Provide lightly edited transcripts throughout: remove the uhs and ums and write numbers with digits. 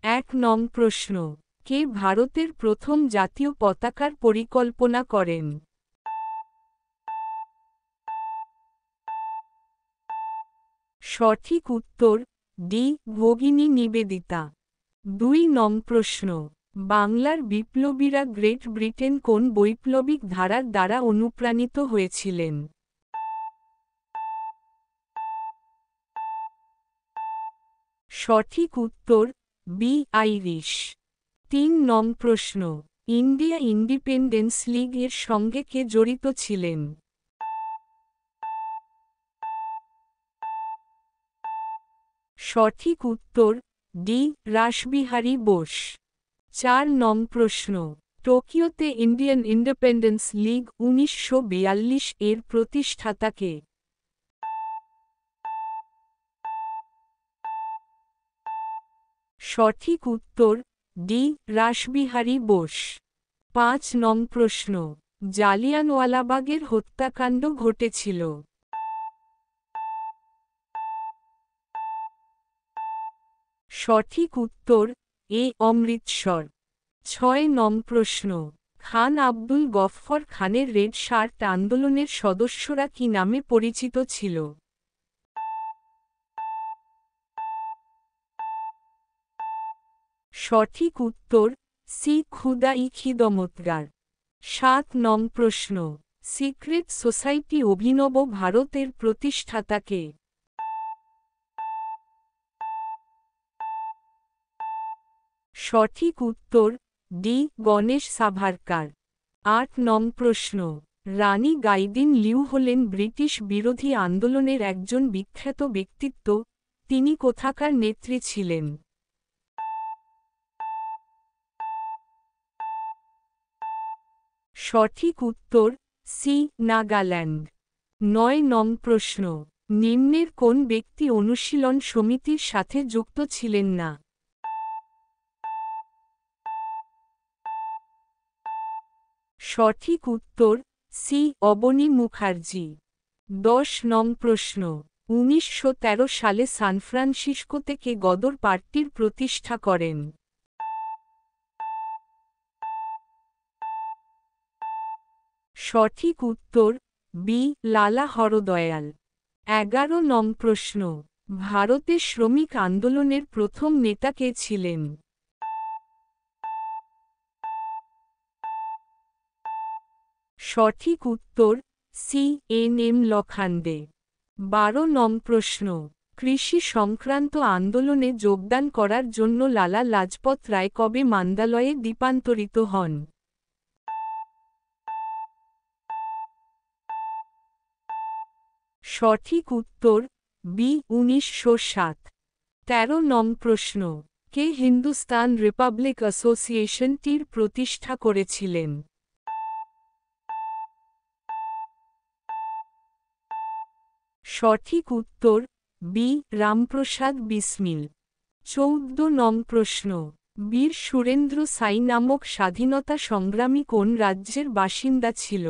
এক নং প্রশ্ন, কে ভারতের প্রথম জাতীয় পতাকার পরিকল্পনা করেন? সঠিক উত্তর ডি ভগিনী নিবেদিতা। ২ নং প্রশ্ন, বাংলার বিপ্লবীরা গ্রেট ব্রিটেন কোন বৈপ্লবিক ধারার দ্বারা অনুপ্রাণিত হয়েছিলেন? সঠিক উত্তর বি আইরিশ। ৩ নং প্রশ্ন, ইন্ডিয়া ইন্ডিপেন্ডেন্স লীগ এর সঙ্গে কে জড়িত ছিলেন? সঠিক উত্তর ডি রাসবিহারী বোস। ৪ নং প্রশ্ন, টোকিওতে ইন্ডিয়ান ইন্ডিপেন্ডেন্স লীগ ১৯৪২ এর প্রতিষ্ঠাতা কে? সঠিক উত্তর ডি রাসবিহারী বোস। ৫ নং প্রশ্ন, জালিয়ানওয়ালাবাগের হত্যাকাণ্ড ঘটেছিল? সঠিক উত্তর এ অমৃতসর। ৬ নং প্রশ্ন, খান আব্দুল গফফর খানের রেড শার্ট আন্দোলনের সদস্যরা কি নামে পরিচিত ছিল? সঠিক উত্তর সি খুদা-ই খিদমতগার। ৭ নং প্রশ্ন, সিক্রেট সোসাইটি অভিনব ভারতের প্রতিষ্ঠাতা কে? সঠিক উত্তর ডি গণেশ সাভারকার। ৮ নং প্রশ্ন, রানী গাইদিন লিউ হলেন ব্রিটিশ বিরোধী আন্দোলনের একজন বিখ্যাত ব্যক্তিত্ব, তিনি কোথাকার নেত্রী ছিলেন? সঠিক উত্তর সি নাগাল্যান্ড। ৯ নং প্রশ্ন, নিম্নের কোন ব্যক্তি অনুশীলন সমিতির সাথে যুক্ত ছিলেন না? সঠিক উত্তর সি অবনী মুখার্জি। ১০ নং প্রশ্ন, ১৯১৩ সালে সানফ্রান্সিসকোতে কে গদর পার্টির প্রতিষ্ঠা করেন? সঠিক উত্তর বি লালা হরদয়াল। ১১ নং প্রশ্ন, ভারতে শ্রমিক আন্দোলনের প্রথম নেতা কে ছিলেন? সঠিক উত্তর সি এন এম লখান্ডে। ১২ নং প্রশ্ন, কৃষি সংক্রান্ত আন্দোলনে যোগদান করার জন্য লালা লাজপত রায় কবে মান্দালয়ে দ্বীপান্তরিত হন? সঠিক উত্তর বি ১৯০৭। ১৩ নং প্রশ্ন, কে হিন্দুস্তান রিপাবলিক অ্যাসোসিয়েশনটির প্রতিষ্ঠা করেছিলেন? সঠিক উত্তর বি রামপ্রসাদ বিসমিল। ১৪ নং প্রশ্ন, বীর সুরেন্দ্র সাই নামক স্বাধীনতা সংগ্রামী কোন রাজ্যের বাসিন্দা ছিল?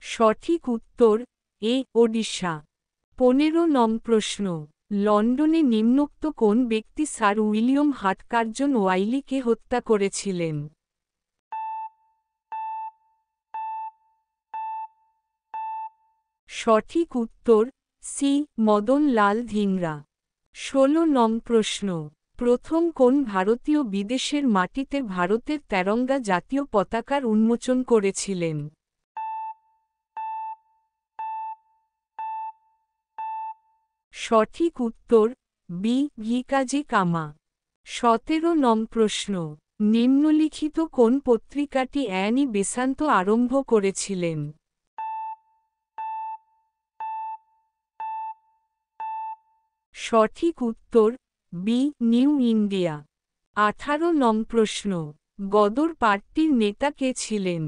সঠিক উত্তর এ ওডিশা। ১৫ নং প্রশ্ন, লন্ডনে নিম্নোক্ত কোন ব্যক্তি স্যার উইলিয়ম হাটকার্জন ওয়াইলিকে হত্যা করেছিলেন? সঠিক উত্তর সি মদন লাল ধিংরা। ১৬ নং প্রশ্ন, প্রথম কোন ভারতীয় বিদেশের মাটিতে ভারতের তেরঙ্গা জাতীয় পতাকার উন্মোচন করেছিলেন? সঠিক উত্তর বি ভিকাজি কামা। ১৭ নং প্রশ্ন, নিম্নলিখিত কোন পত্রিকাটি অ্যানি বেসান্ত আরম্ভ করেছিলেন? সঠিক উত্তর বি নিউ ইন্ডিয়া। ১৮ নং প্রশ্ন, গদর পার্টির নেতা কে ছিলেন?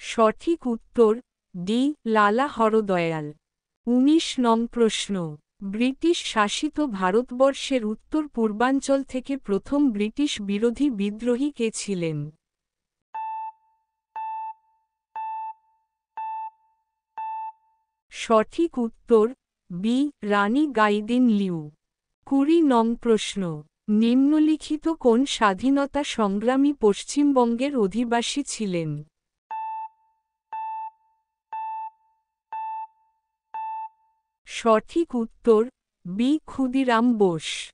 সঠিক উত্তর ডি লালা হরদয়াল। ১৯ নং প্রশ্ন, ব্রিটিশ শাসিত ভারতবর্ষের উত্তর পূর্বাঞ্চল থেকে প্রথম ব্রিটিশ বিরোধী বিদ্রোহী কে ছিলেন? সঠিক উত্তর বি রানী গাইদিন লিউ। ২০ নং প্রশ্ন, নিম্নলিখিত কোন স্বাধীনতা সংগ্রামী পশ্চিমবঙ্গের অধিবাসী ছিলেন? সঠিক উত্তর বি ক্ষুদিরাম বোস।